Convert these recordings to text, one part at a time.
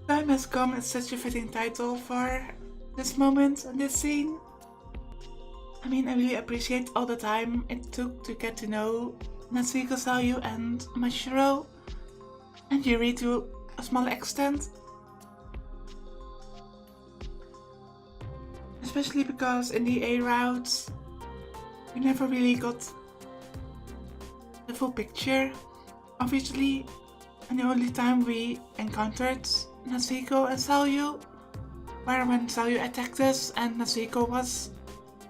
Time has come is such a fitting title for this moment and this scene. I mean, I really appreciate all the time it took to get to know Natsuhiko, Sayu and Mashiro, and Yuri to a small extent. Especially because in the A routes, we never really got the full picture, obviously, and the only time we encountered Natsuhiko and Sayu were when Sayu attacked us and Natsuhiko was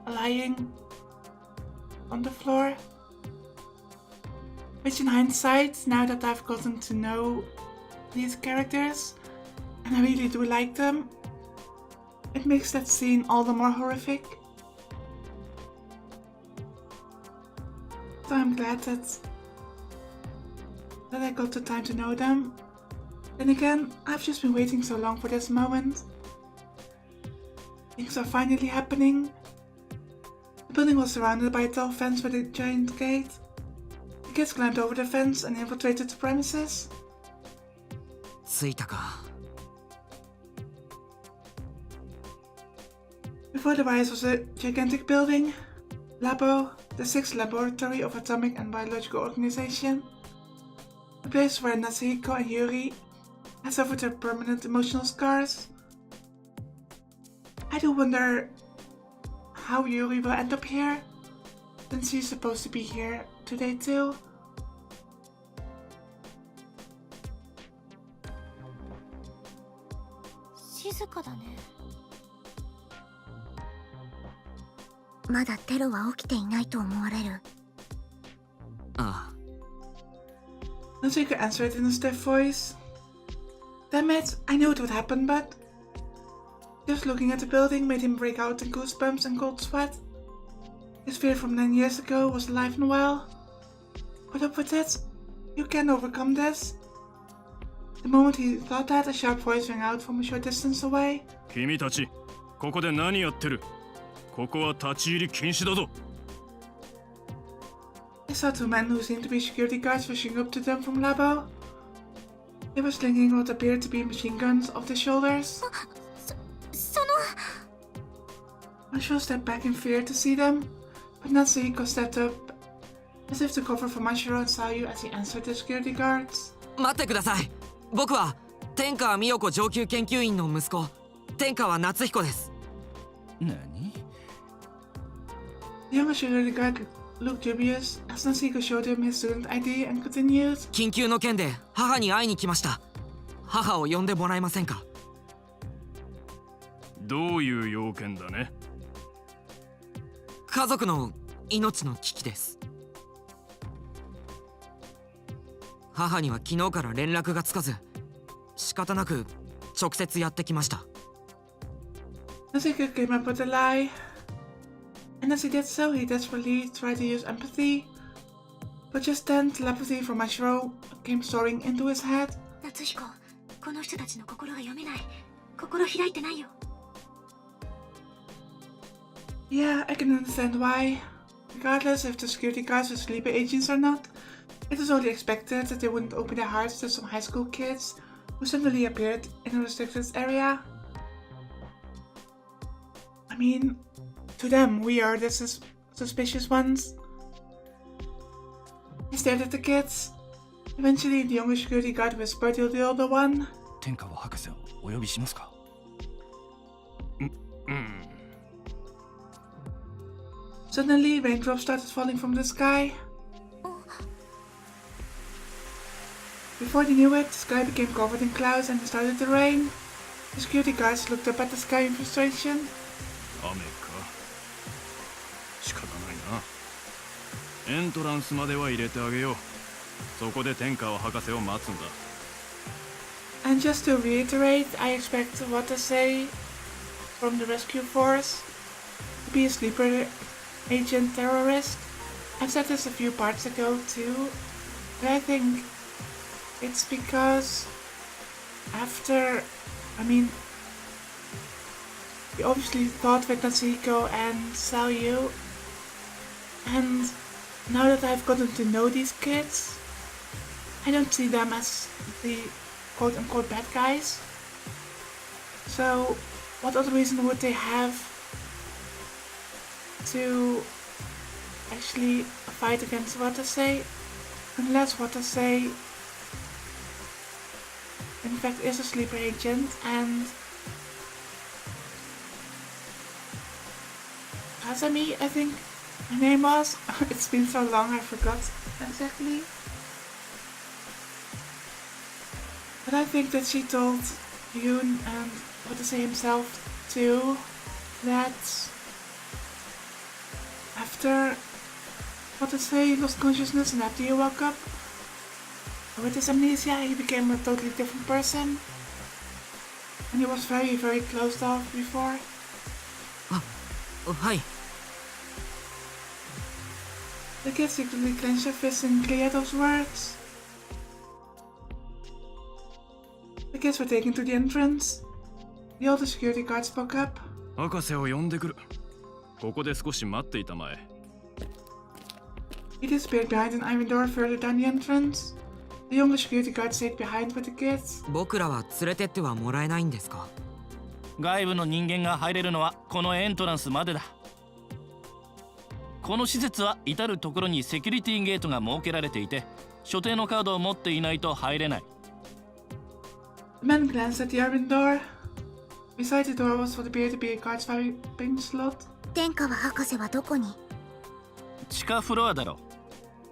lying on the floor. Which in hindsight, now that I've gotten to know these characters, and I really do like them, it makes that scene all the more horrific. So I'm glad that I got the time to know them. Then again, I've just been waiting so long for this moment. Things are finally happening. The building was surrounded by a tall fence with a giant gate. The kids climbed over the fence and infiltrated the premises. 着いたか。 Before the rise was a gigantic building, LABO, the 6th laboratory of Atomic and Biological Organization. The place where Natsuhiko and Yuri had suffered their permanent emotional scars. I do wonder how Yuri will end up here, since she's supposed to be here today too. Shizukada ne. まだテロは起きていないと思われる。ああ。 Natsuhiko answered in a stiff voice. Damn it, I knew it would happen, but... Just looking at the building made him break out in goosebumps and cold sweat. His fear from 9 years ago was alive and well. Put up with it. You can overcome this. The moment he thought that, a sharp voice rang out from a short distance away. 君たち、ここで何やってる? ここは立ち入り禁止だぞ. I saw two men who seemed to be security guards rushing up to them from LABO. They were slinging what appeared to be machine guns off their shoulders. その... Mashiro stepped back in fear to see them, but Natsuhiko stepped up, as if to cover for Mashiro and Sayu as he answered the security guards. 待ってください。僕は天川美代子上級研究員の息子、天川夏彦です。何? The younger security guard looked dubious as Natsuhiko showed him his student ID and continued. 緊急の件で母に会いに来ました。母を呼んでもらえませんか。どういう要件だね。家族の命の危機です。母には昨日から連絡がつかず、仕方なく直接やってきました。Natsuhiko came up with a lie, and as he did so, he desperately tried to use empathy. But just then, telepathy from Mashiro came soaring into his head. 夏彦、この人たちの心が読めない。心開いてないよ。Yeah, I can understand why. Regardless if the security guards were sleeper agents or not, it was only expected that they wouldn't open their hearts to some high school kids who suddenly appeared in a restricted area. I mean, to them, we are the suspicious ones. He stared at the kids. Eventually, the younger security guard whispered to the older one. 天川博士をお呼びしますか? Suddenly, raindrops started falling from the sky. Before they knew it, the sky became covered in clouds and it started to rain. The security guards looked up at the sky in frustration. 雨か。仕方ないな。エントランスまでは入れてあげよう。そこで天川博士を待つんだ。And just to reiterate, I expect what to say from the rescue force to be a sleeper agent terrorist. I've said this a few parts ago too, but I think it's because after, we obviously thought with Natsuhiko and Sayu, and now that I've gotten to know these kids, I don't see them as the quote-unquote bad guys. So, what other reason would they have to actually fight against what they say? Unless what they say in fact is a sleeper agent and Azami, I think her name was. It's been so long I forgot exactly. But I think that she told Yoon and what to say himself too that after what to say he lost consciousness and after he woke up with his amnesia he became a totally different person and he was very very closed off before. Hi. The kid secretly clenched her fist and cleared those words. The kids were taken to the entrance. The older security guard spoke up. 博士を呼んでくる。ここで少し待っていたまえ。He disappeared behind an iron door further down the entrance. The younger security guard stayed behind with the kids. 僕らは連れてってはもらえないんですか？外部の人間が入れるのはこのエントランスまでだ。この施設は至る所にセキュリティゲートが設けられていて、所定のカードを持っていないと入れない。The man glanced at the iron door. Beside the door was what appeared to be a guard's vibing slot. 天下は博士はどこに？地下フロアだろ。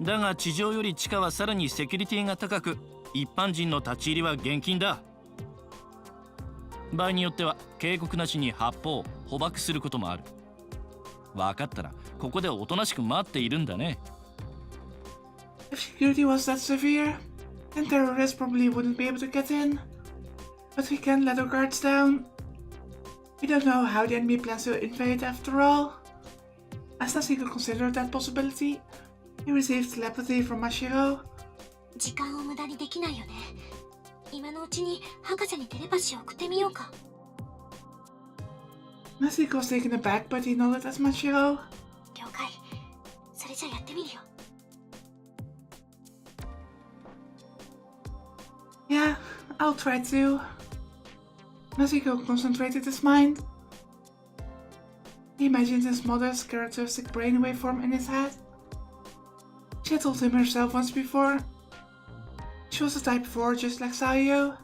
だが地上より地下はさらにセキュリティが高く、一般人の立ち入りは厳禁だ。場合によっては警告なしに発砲、捕獲することもある。分かったらここでおとなしく待っているんだね。If security was that severe, then terrorists probably wouldn't be able to get in. But we can't let our guards down. We don't know how the enemy plans to invade after all. As Nasiko considered that possibility, he received telepathy from Mashiro. 時間を無駄にできないよね。今のうちに博士にテレパシーを送ってみようか。Nasiko was taken aback, but he nodded at Mashiro. 了解。それじゃやってみるよ。Yeah, I'll try to. Nasiko concentrated his mind. He imagined his mother's characteristic brain waveform in his head. She had told him herself once before. She was a type 4 just like Sayo.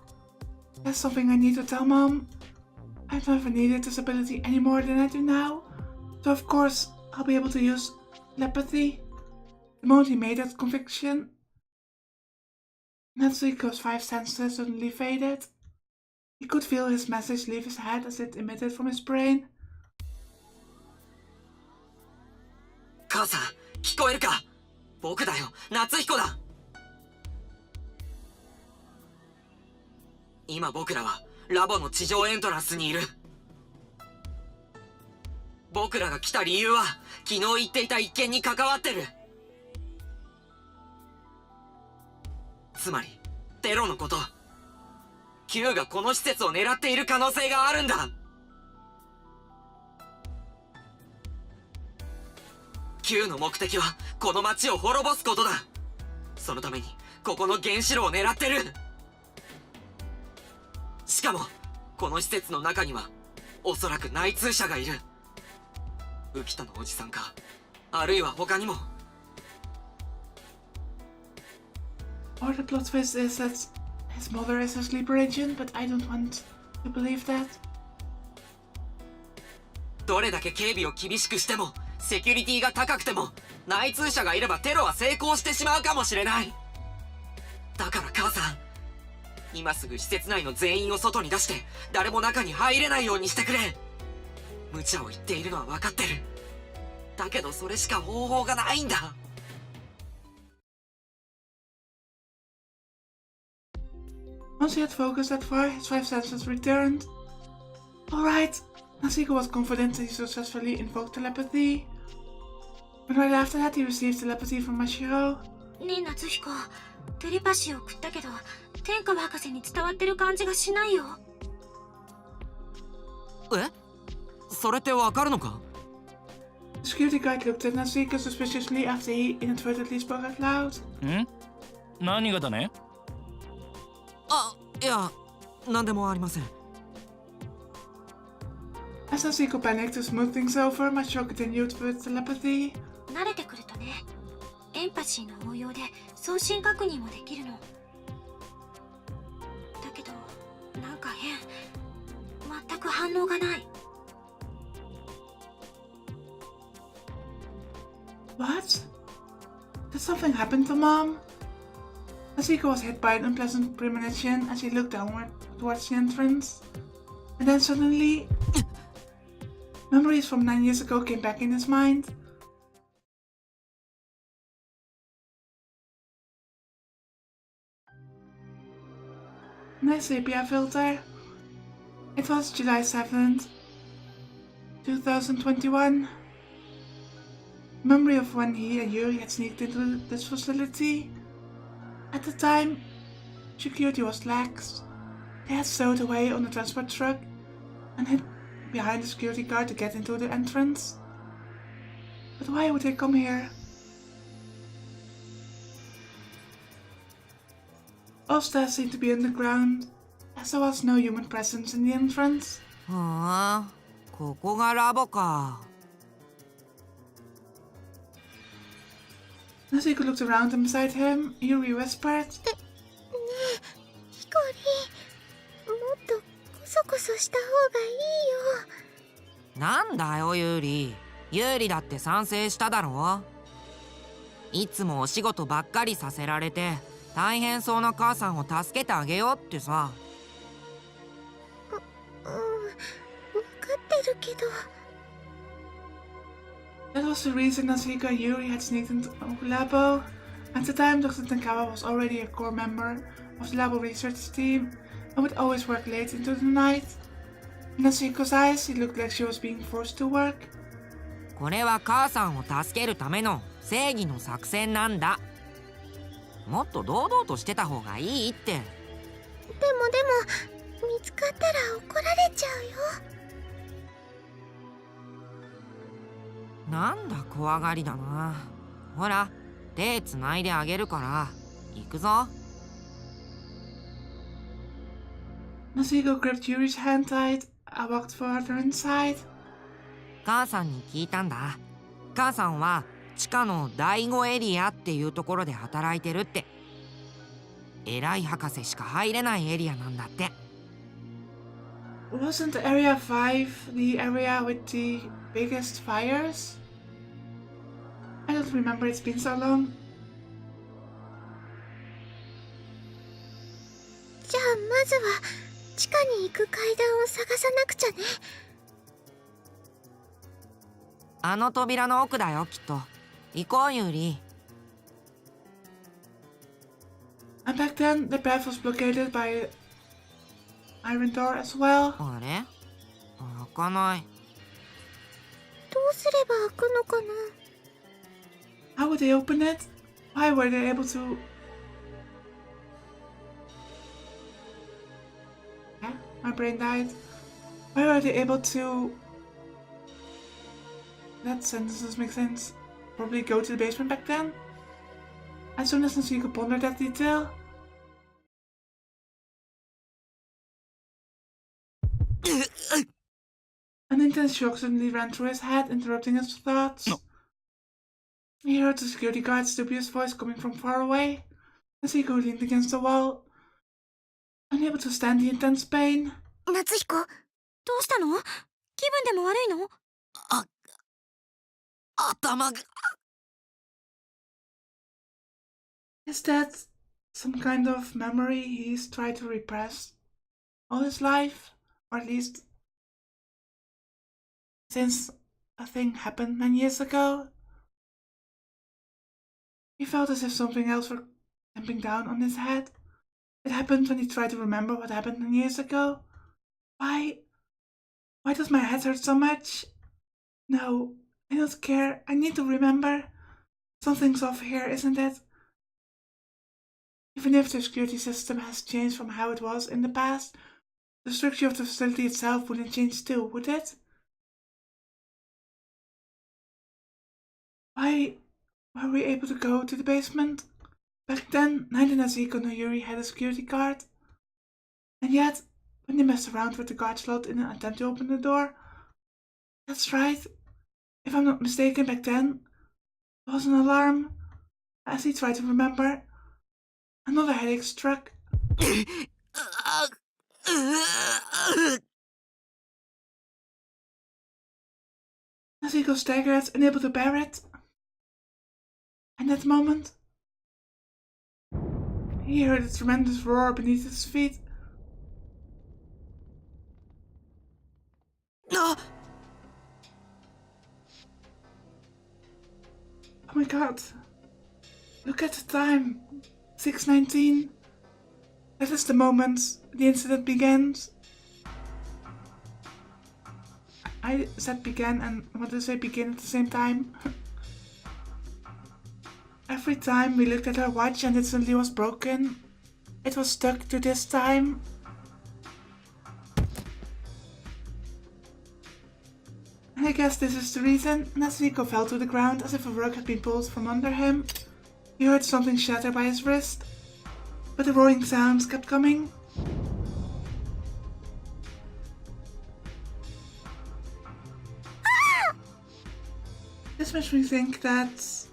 That's something I need to tell Mom. I've never needed this ability any more than I do now. So of course, I'll be able to use telepathy. The moment he made that conviction, Natsuhiko's 5 senses suddenly faded. He could feel his message leave his head as it emitted from his brain. 母さん、聞こえるか？僕だよ、夏彦だ。今僕らはラボの地上エントランスにいる。僕らが来た理由は昨日言っていた一件に関わってる。つまりテロのこと。Q がこの施設を狙っている可能性があるんだ。Q の目的はこの町を滅ぼすことだ。そのためにここの原子炉を狙ってる。しかもこの施設の中にはおそらく内通者がいる。浮田のおじさんか、あるいは他にも。Or the plot twist is that his mother is a sleeper agent, but I don't want to believe that. どれだけ警備を厳しくしてもセキュリティが高くても内通者がいればテロは成功してしまうかもしれない。だから母さん、今すぐ施設内の全員を外に出して誰も中に入れないようにしてくれ。無茶を言っているのは分かってる。だけどそれしか方法がないんだ。Once he had focused that far, his 5 senses returned. Alright, Nasiko was confident that he successfully invoked telepathy. But right after that, he received telepathy from Mashiro. ねえ夏彦、テレパシーを送ったけど天下博士に伝わってる感じがしないよ。え？それってわかるのか？ The security guard looked at Nasiko suspiciously after he inadvertently spoke out loud. ん？何がだね？あ、いや、なんでもありません。As Nasiko panicked to smooth things over, Machiko continued with telepathy. 慣れてくるとね、エンパシーの応用で送信確認もできるの。だけど、なんか変。全く反応がない。What? Did something happen to Mom? Nasiko was hit by an unpleasant premonition as he looked downward towards the entrance. And then suddenly, memories from 9 years ago came back in his mind. Nice sepia filter. It was July 7th, 2021. Memory of when he and Yuri had sneaked into this facility. At the time, security was lax. They had stowed away on the transport truck and hid behind the security guard to get into the entrance. But why would they come here? All stairs seemed to be underground, as there was no human presence in the entrance. ふん、ここがラボか。Nasiko looked around and beside him, Yuri whispered, ヒコリ、もっとコソコソした方がいいよ。なんだよユーリ。ユーリだって賛成しただろ。いつもお仕事ばっかりさせられて大変そうな母さんを助けてあげようってさ。分かってるけど。That was the reason Nasiko and Yuri had sneaked into LABO. At the time, Dr. Tankawa was already a core member of the LABO research team and would always work late into the night. In Nasiko's eyes, it looked like she was being forced to work. これは母さんを助けるための正義の作戦なんだ。もっと堂々としてた方がいいって。でも見つかったら怒られちゃうよ。なんだ怖がりだな。ほら手つないであげるから行くぞ。Nasiko gripped Yuri's hand tight. I walked further inside. 母さんに聞いたんだ。母さんは地下の第5エリアっていうところで働いてるって。偉い博士しか入れないエリアなんだって。Wasn't Area 5 the area with the biggest fires? I don't remember, it's been so long. じゃあまずは地下に行く階段を探さなくちゃね。あの扉の奥だよきっと。行こうユーリ。And back then, the path was blockaded by an iron door as well. あれ？開かない。どうすれば開くのかな。How would they open it? Why were they able to... Yeah, my brain died. Why were they able to... That sentence doesn't make sense. Probably go to the basement back then? As soon as Nasiko pondered that detail... An intense shock suddenly ran through his head, interrupting his thoughts. No. He heard the security guard's dubious voice coming from far away. Nasiko leaned against the wall, unable to stand the intense pain. 夏彦、どうしたの？気分でも悪いの？頭が。Is that some kind of memory he's tried to repress all his life? Or at least since a thing happened 9 years ago? He felt as if something else were clamping down on his head. It happened when he tried to remember what happened 9 years ago. Why does my head hurt so much? No, I don't care. I need to remember. Something's off here, isn't it? Even if the security system has changed from how it was in the past, the structure of the facility itself wouldn't change too, would it? Why were we able to go to the basement? Back then, neither Nasiko nor Yuri had a security guard. And yet, when they messed around with the guard slot in an attempt to open the door, That's right. If I'm not mistaken, back then, there was an alarm. As he tried to remember, another headache struck. Nasiko staggered, unable to bear it. And at that moment, he heard a tremendous roar beneath his feet. No! Oh my god. Look at the time. 6:19. That is the moment the incident begins. I said began and wanted to say begin at the same time. Every time we looked at our watch and it suddenly was broken, it was stuck to this time. And I guess this is the reason. Nasiko fell to the ground as if a rug had been pulled from under him. He heard something shatter by his wrist, but the roaring sounds kept coming. This makes me think that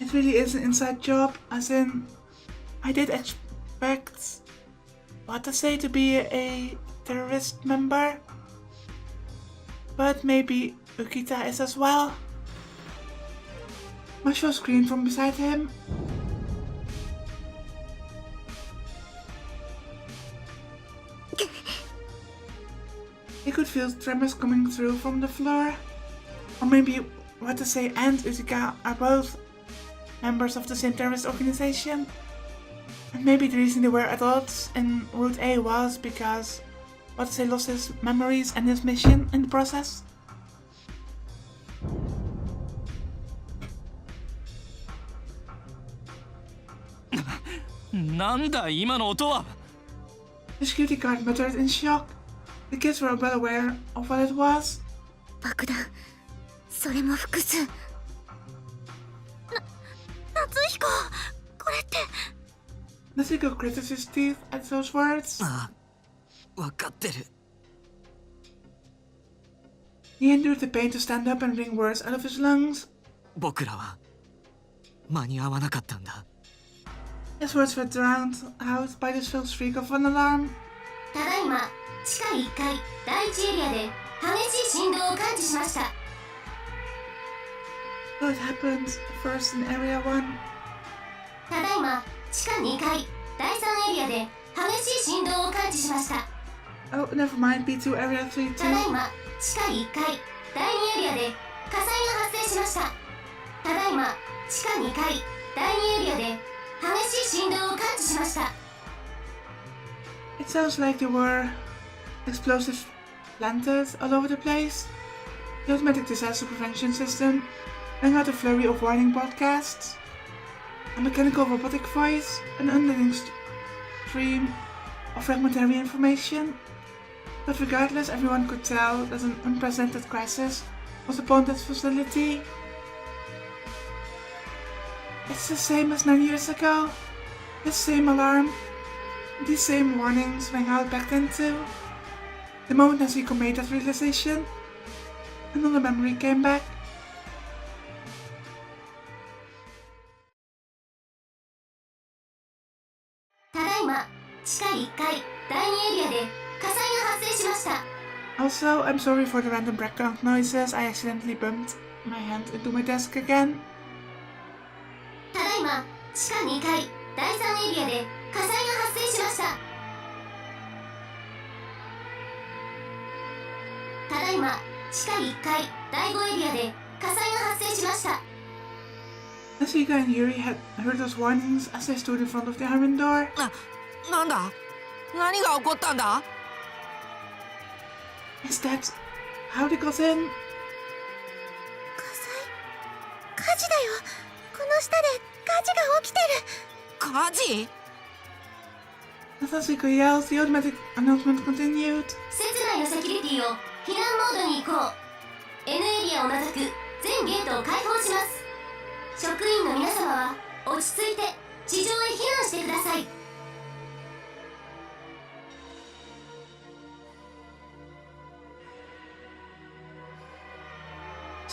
it really is an inside job, as in, I did expect, to be a terrorist member, but maybe Ukita is as well. Masho screamed from beside him. He could feel tremors coming through from the floor. Or maybe Watase and Utika are both members of the same terrorist organization. And maybe the reason they were at odds in Route A was because Watase lost his memories and his mission in the process. The security guard muttered in shock. The kids were well aware of what it was. 爆弾、それも複数。夏彦、これって。Natsuko gritted his teeth at those words. ああ、わかってる。He endured the pain to stand up and wring words out of his lungs. 僕らは間に合わなかったんだ。His words were drowned out by the shrill shriek of an alarm. ただいま、地下1階、第1エリアで激しい振動を感知しました。So it happened first in Area 1. ただいま、地下2階、第3エリアで激しい振動を感知しました。Oh, never mind, B2 Area 3 ただい too. ま、地下1階、第2エリアで火災が発生しました。ただいま、地下2階、第2エリアで激しい振動を感知しました。It sounds like there were explosives planted all over the place. The automatic disaster prevention system rang out a flurry of warning broadcasts. A mechanical robotic voice, an unending stream of fragmentary information. But regardless, everyone could tell that an unprecedented crisis was upon that facility. It's the same as 9 years ago. The same alarm. These same warnings rang out back then too. The moment Nasiko made that realization, another memory came back. Also, I'm sorry for the random background noises. I accidentally bumped my hand into my desk again. ただいま、地下2階、第3エリアで火災が発生しました。ただいま、地下1階、第5エリアで火災が発生しました。Nasika and Yuri had heard those warnings as they stood in front of the iron door. なんだ？何が起こったんだ？ Is that how they got in? 火事だよ。この下で火事が起きてる。火事？ As Nasiko yelled, the automatic announcement continued. 施設内のセキュリティを避難モードに移行。N エリアを除く全ゲートを開放します。職員の皆様は落ち着いて地上へ避難してください。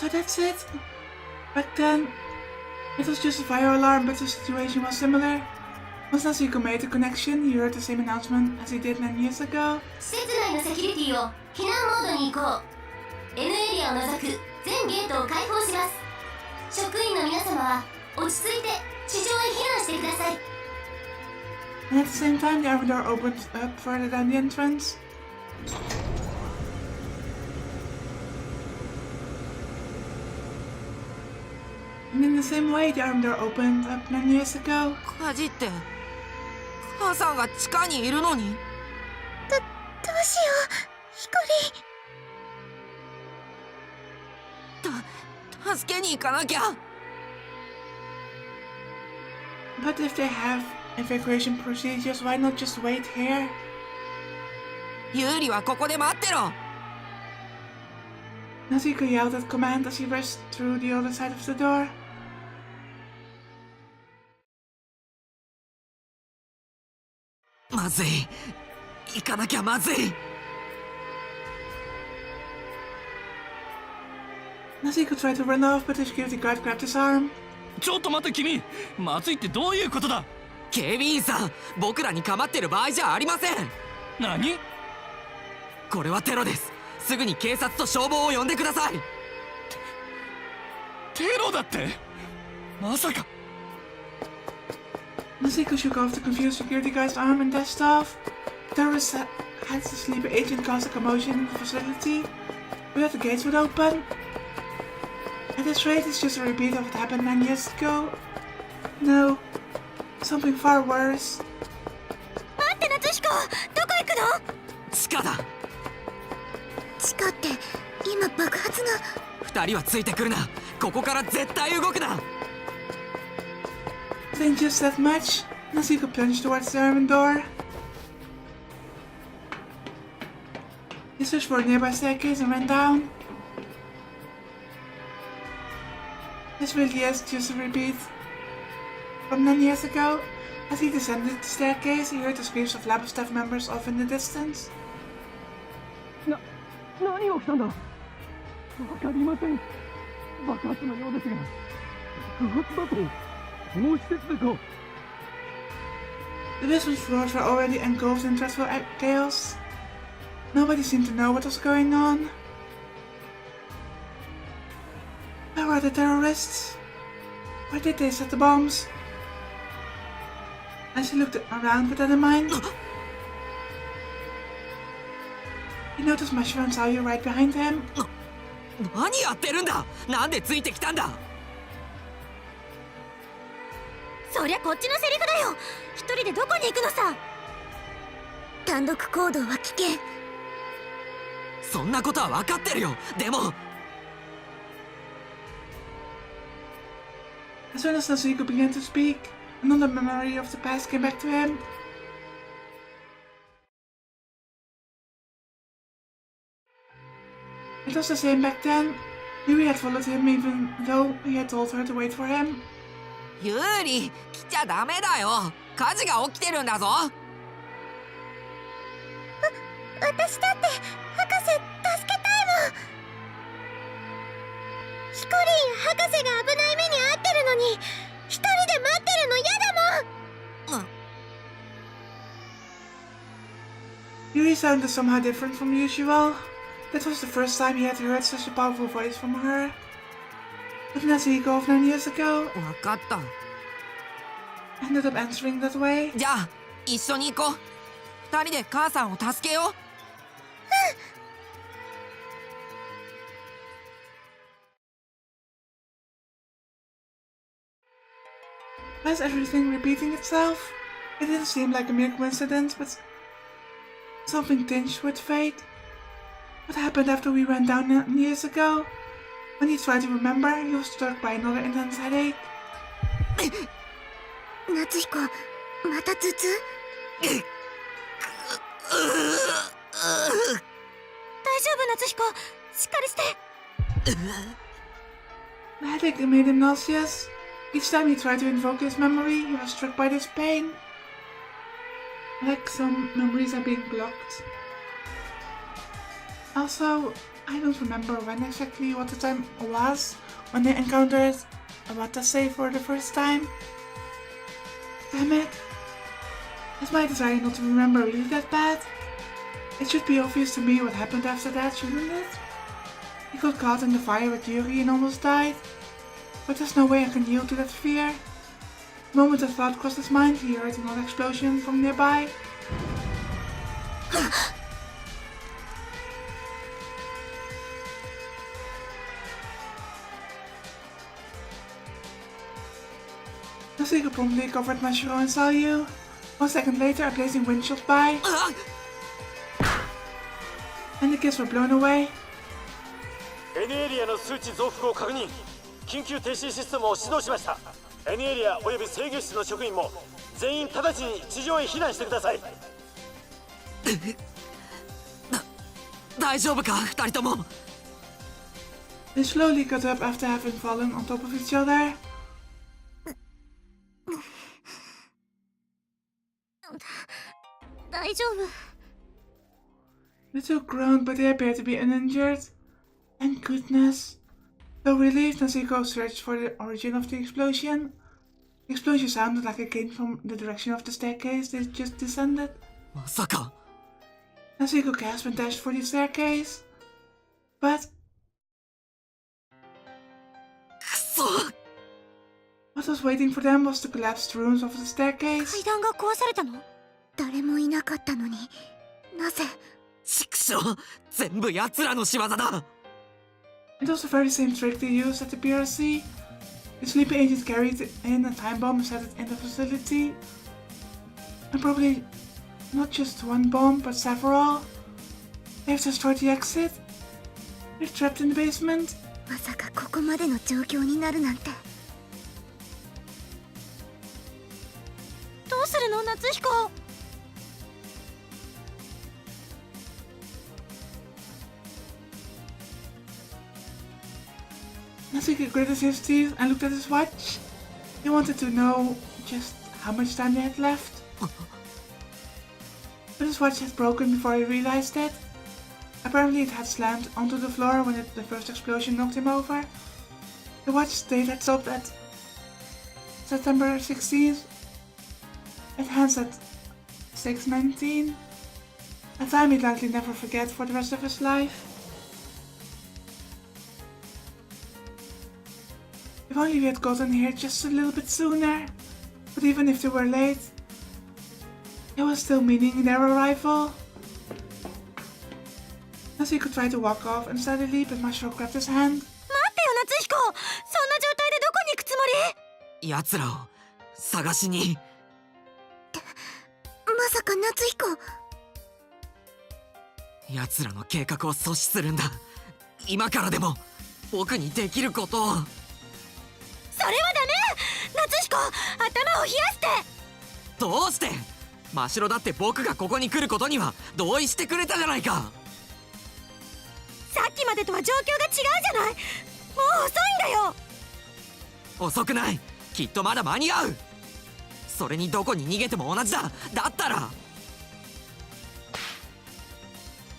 So that's it. Back then, it was just a fire alarm, but the situation was similar. Once Natsuhiko made the connection, he heard the same announcement as he did 9 years ago. 施設内のセキュリティを避難モードに移行。N エリアを除く全ゲートを開放します。職員の皆様は落ち着いて地上へ避難してください。And at the same time, the armor door opened up further down the entrance. And in the same way, the armor door opened up 9 years ago. 火事って母さんが地下にいるのに。どうしよう、助けに行かなきゃ。 But if they have evacuation procedures, why not just wait here? ユーリはここで待ってろ。 Natsuhiko yelled at command as he rushed through the other side of the door. まずい、行かなきゃまずい。 Natsuhiko tried to run off, but the security guard grabbed his arm. ちょっと待って君、まずいってどういうことだ。警備員さん、僕らに構ってる場合じゃありません。何？これはテロです。すぐに警察と消防を呼んでください。テロだって？まさか。 Natsuhiko shook off the confused security guard's arm and dashed off. Terrorists had the sleeper agent cause a commotion in the facility, but the gates would open. At this rate, it's just a repeat of what happened 9 years ago. No, something far worse. 待って、夏彦、どこ行くの？地下だ。地下って今爆発が。二人はついてくるな。ここから絶対動くな。 Then just that much, Natsuhiko plunged towards the iron door. He searched for a nearby staircase and ran down. This really is just a repeat from 9 years ago. As he descended the staircase, he heard the screams of LABO staff members off in the distance. 何が起きたんだ。わかりません。爆発のようですが、爆発だと。この施設でか。 The basement floors were already engulfed in dreadful chaos. Nobody seemed to know what was going on. Where were the terrorists? Where did they set the bombs? As he looked around with that in mind, he noticed Mashiro and Sayu right behind him. 何やってるんだ。なんでついてきたんだ。そりゃこっちのセリフだよ。一人でどこに行くのさ。単独行動は危険。そんなことは分かってるよ。でも As soon as Natsuhiko began to speak, another memory of the past came back to him. It was the same back then. Yuri had followed him even though he had told her to wait for him. ユーリ、来ちゃダメだよ。火事が起きてるんだぞ。私だって博士助けたいもん。ヒコリン博士が危ない目に遭ってるのに一人で待ってるの嫌だもん。Yuri sounded somehow different from usual. That was the first time he had heard such a powerful voice from her. But Natsuhiko of 9 years ago 分かった。 ended up answering that way. じゃあ一緒に行こう。二人で母さんを助けよう。Was everything repeating itself? It didn't seem like a mere coincidence, but something tinged with fate. What happened after we went down 9 years ago? When he tried to remember, he was struck by another intense headache. 夏彦、また頭痛？大丈夫、夏彦。しっかりして。The headache made him nauseous. Each time he tried to invoke his memory, he was struck by this pain. Like some memories are being blocked. Also, I don't remember when exactly what the time was when they encountered Awatase for the first time. Damn it. Is my desire not to remember really that bad? It should be obvious to me what happened after that, shouldn't it? He got caught in the fire with Yuri and almost died. But there's no way I can yield to that fear. The moment a thought crossed his mind, he heard another explosion from nearby. Natsuko promptly covered Mashiro and Salyu. 1 second later, a blazing wind shot by, and the kids were blown away. N エリアの数値増幅を確認。緊急停止システムを始動しました。N エリアおよび制御室の職員も全員直ちに地上へ避難してください。大丈夫か、二人とも。They slowly got up after having fallen on top of each other. 大丈夫。 The two groaned, but they appeared to be uninjured. Thank goodness. Though relieved, Natsuko searched for the origin of the explosion. The explosion sounded like it came from the direction of the staircase they just descended. まさか。Natsuko gasped and dashed for the staircase. But くそ。 what was waiting for them was the collapsed ruins of the staircase. 階段が壊されたの？誰もいなかったのに、なぜ？畜生、全部奴らの仕業だ。It was the very same trick they used at the PRC. The sleepy agents carried in a time bomb and set it in the facility. And probably not just one bomb, but several. They've destroyed the exit. They're trapped in the basement. まさかここまでの状況になるなんて。どうするの、夏彦Natsuko gritted his teeth and looked at his watch. He wanted to know just how much time they had left. But his watch had broken before he realized it. Apparently it had slammed onto the floor when the first explosion knocked him over. The watch date had stopped at September 16th. It hands at 6:19. A time he'd likely never forget for the rest of his life. If only we had gotten here just a little bit sooner. But even if they were late, there was still meaning in their arrival. Natsuko tried to walk off and started to leap, but Mashiro grabbed his hand. 待ってよ、夏彦。そんな状態でどこに行くつもり？奴らを探しに。まさか夏彦。奴らの計画を阻止するんだ。今からでも僕にできることを。それはダメ！夏彦、頭を冷やして！どうして？真城だって僕がここに来ることには同意してくれたじゃないか。さっきまでとは状況が違うじゃない。もう遅いんだよ。遅くない。きっとまだ間に合う。それにどこに逃げても同じだ。だったら。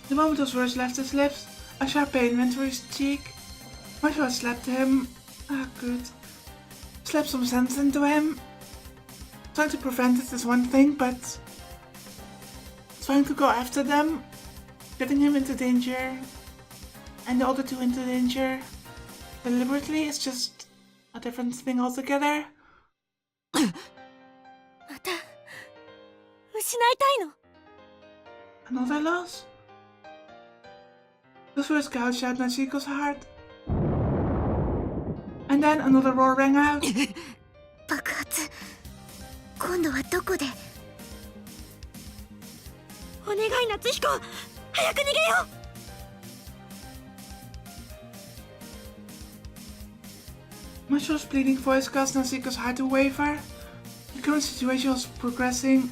The moment those words left his lips, a sharp pain went through his cheek. Mashiro slapped him. Ah, good. Slapped some sense into him. Trying to prevent it is one thing, but trying to go after them, getting him into danger, and the other two into danger deliberately is just a different thing altogether. また失いたいの？ Another loss? Those words gouged out Natsuko's heart. And then another roar rang out. 爆発。今度はどこで？お願い、夏彦。早く逃げよう。 Mashiro's pleading voice caused Natsuko's heart to waver. The current situation was progressing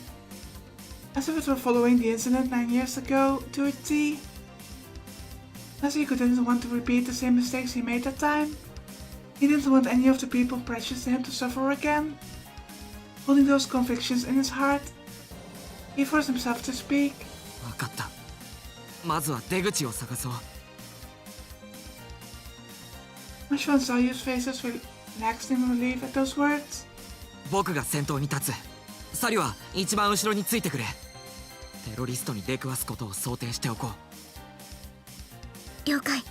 as if it were following the incident 9 years ago to a T. Natsuko didn't want to repeat the same mistakes he made that time. He didn't want any of the people precious to him to suffer again. Holding those convictions in his heart, he forced himself to speak. 分かった。まずは出口を探そう。Mashiro and Sayu's faces relaxed in relief at those words. 僕が先頭に立つ。サリュは一番後ろについてくれ。テロリストに出くわすことを想定しておこう。了解。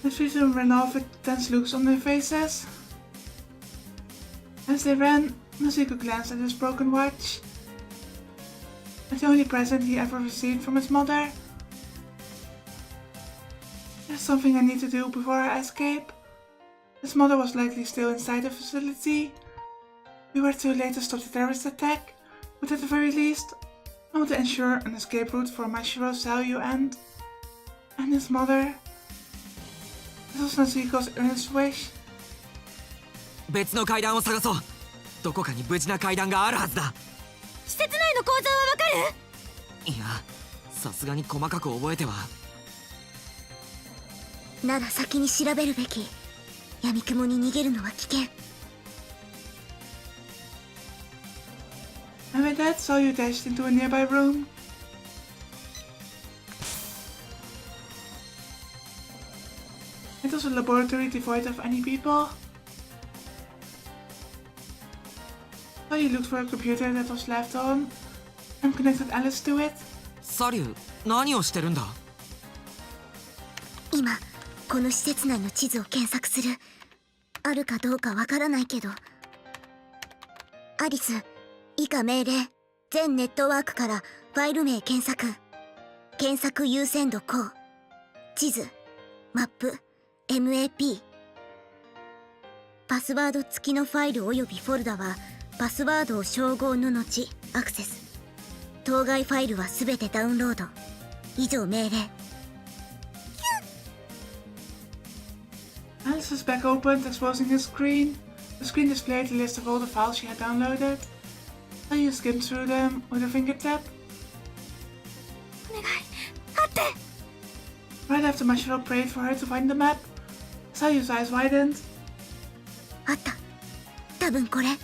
The three of them ran off with tense looks on their faces. As they ran, Masiko glanced at his broken watch. The only present he ever received from his mother. There's something I need to do before I escape. His mother was likely still inside the facility. We were too late to stop the terrorist attack, but at the very least, I want to ensure an escape route for Mashiro, Sayu, and his mother. This was Nasiko's earnest wish. 別の階段を探そう。どこかに無事な階段があるはずだ。施設内の構造はわかる？いや、さすがに細かく覚えては。なら先に調べるべき。闇雲に逃げるのは危険。And with that, Sayu dashed into a nearby room. It was a laboratory devoid of any people. Sayu looked for a computer that was left on and connected Alice to it. サリュ、何をしてるんだ？今この施設内の地図を検索する。あるかどうかわからないけど。アリス、以下命令。全ネットワークからファイル名検索。検索優先度高。地図、マップ、MAP。パスワード付きのファイルおよびフォルダはパスワードを照合の後アクセス。当該ファイルはすべてダウンロード。以上命令。Alice's back opened, exposing his screen. The screen displayed a list of all the files she had downloaded. Sayu skimmed through them with her fingertip. Right after Mashiro prayed for her to find the map, Sayu's eyes widened. あった。多分これ。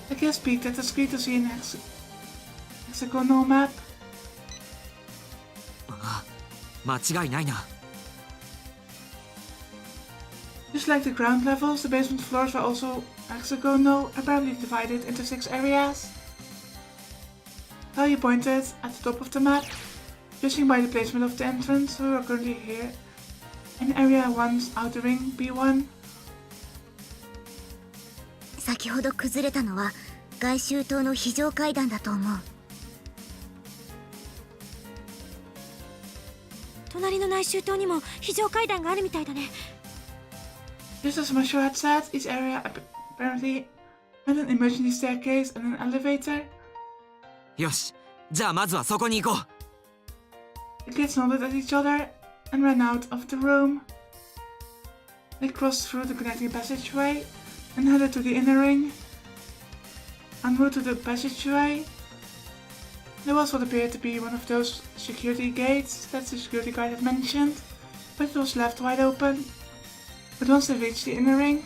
The kids peeked at the screen to see an hexagonal map. ああ、間違いないな。Just like the ground levels, the basement floors were also hexagonal, apparently divided into 6 areas. Sayu pointed at the top of the map. Judging by the placement of the entrance, we are currently here in Area 1's outer ring, B1. 先ほど崩れたのは外周塔の非常階段だと思う。隣の内周塔にも非常階段があるみたいだね。Just as Mashiro had said, each area apparently had an emergency staircase and an elevator. よし、じゃあまずはそこに行こう。The kids nodded at each other and ran out of the room. They crossed through the connecting passageway and headed to the inner ring. En route to the passageway, there was what appeared to be one of those security gates that the security guard had mentioned, but it was left wide open. But once they reached the inner ring,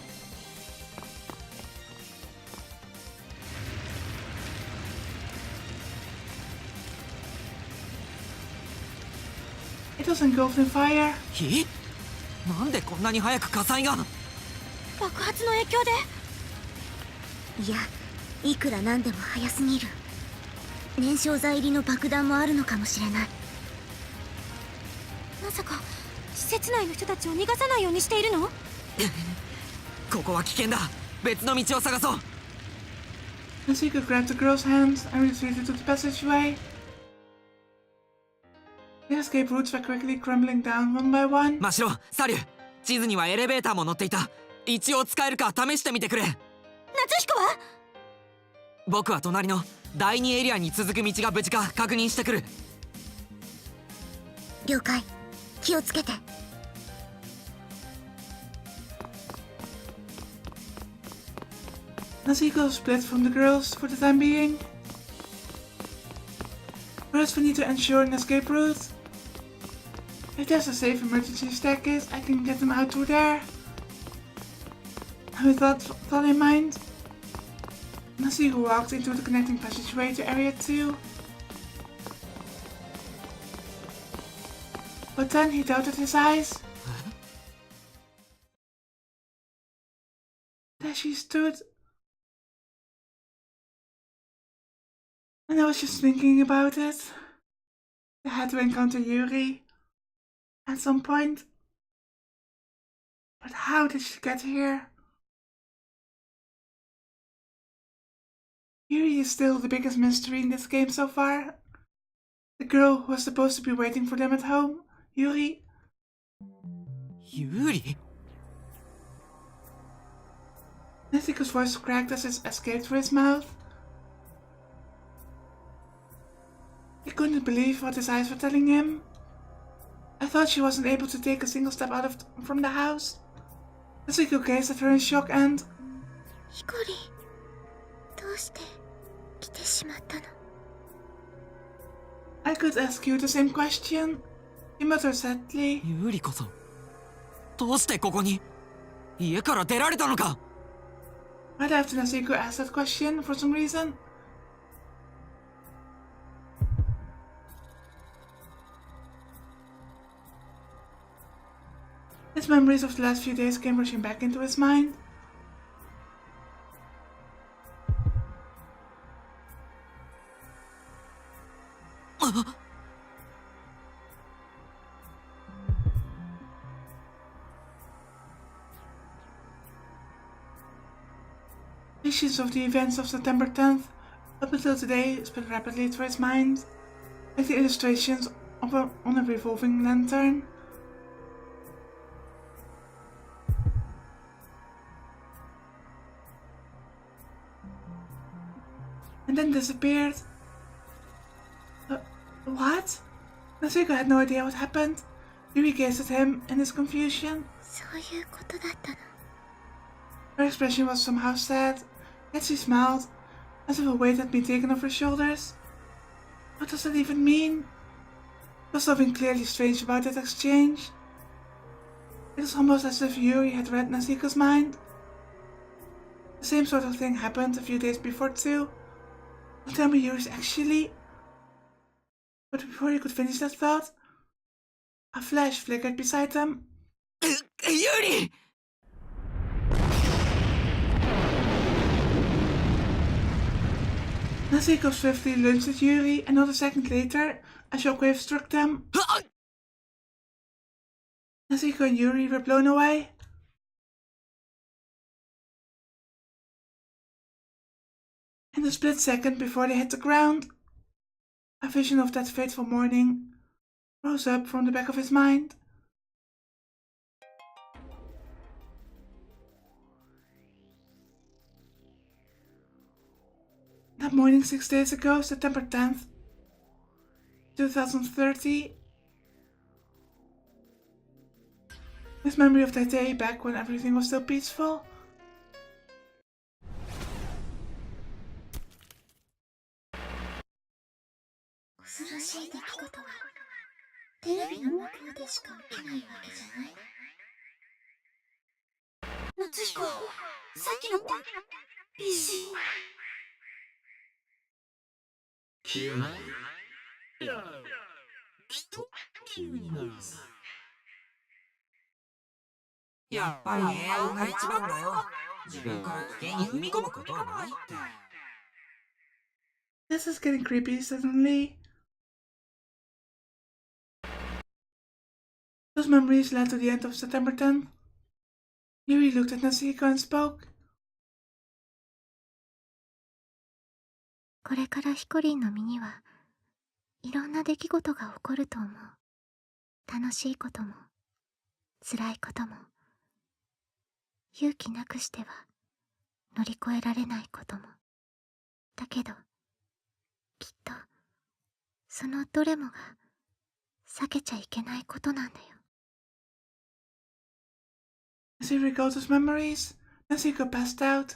it was engulfed in fire. なんでこんなに早く火災が？爆発の影響で？いや、いくらなんでも早すぎる。燃焼剤入りの爆弾もあるのかもしれない。まさか施設内の人たちを逃がさないようにしているの？ここは危険だ。別の道を探そう。Nasiko grabbed the girl's hand and retreated to the passageway. The escape routes were quickly crumbling down one by one. マシロ、サリュ、地図にはエレベーターも載っていた。一応使えるか試してみてくれ。夏彦は？僕は隣の第2エリアに続く道が無事か確認してくる。了解。気をつけて。Nasiko split from the girls for the time being. First, we need to ensure an escape route. If there's a safe emergency staircase, I can get them out through there. And with that thought in mind, Nasiko walked into the connecting passageway to Area 2. But then he doubted his eyes. There she stood. And I was just thinking about it. I had to encounter Yuri at some point. But how did she get here? Yuri is still the biggest mystery in this game so far. The girl who was supposed to be waiting for them at home, Yuri. Yuri? Nezuko's voice cracked as it escaped from his mouth. He couldn't believe what his eyes were telling him. I thought she wasn't able to take a single step from the house. Nezuko gazed at her in shock and... ヒコリ、どうして来てしまったの? I could ask you the same question, he muttered sadly. ユリコさん、どうしてここに？家から出られたのか? Right after Nezuko asked that question for some reason. His memories of the last few days came rushing back into his mind. Visions of the events of September 10th up until today sped rapidly through his mind, like the illustrations on a revolving lantern. And then disappeared. What? Nezuko had no idea what happened. Yuri gazed at him in his confusion. そういうことだったの. Her expression was somehow sad, yet she smiled, as if a weight had been taken off her shoulders. What does that even mean? There was something clearly strange about that exchange. It was almost as if Yuri had read Nezuko's mind. The same sort of thing happened a few days before too. Don't tell me Yuri's actually... But before he could finish that thought, a flash flickered beside them. Yuri! Nezuko swiftly lunged at Yuri, and not a second later, a shockwave struck them. Nezuko and Yuri were blown away. In the split second before they hit the ground, a vision of that fateful morning rose up from the back of his mind. That morning 6 days ago, September 10th, 2030. His memory of that day back when everything was still peaceful. This is getting creepy suddenly. Those memories led to the end of September 10th. Yuri looked at Nezuko and spoke. これからヒコリンの身にはいろんな出来事が起こると思う。楽しいことも辛いことも勇気なくしては乗り越えられないことも。だけどきっとそのどれもが避けちゃいけないことなんだよ。As he recalled his memories, Nezuko passed out.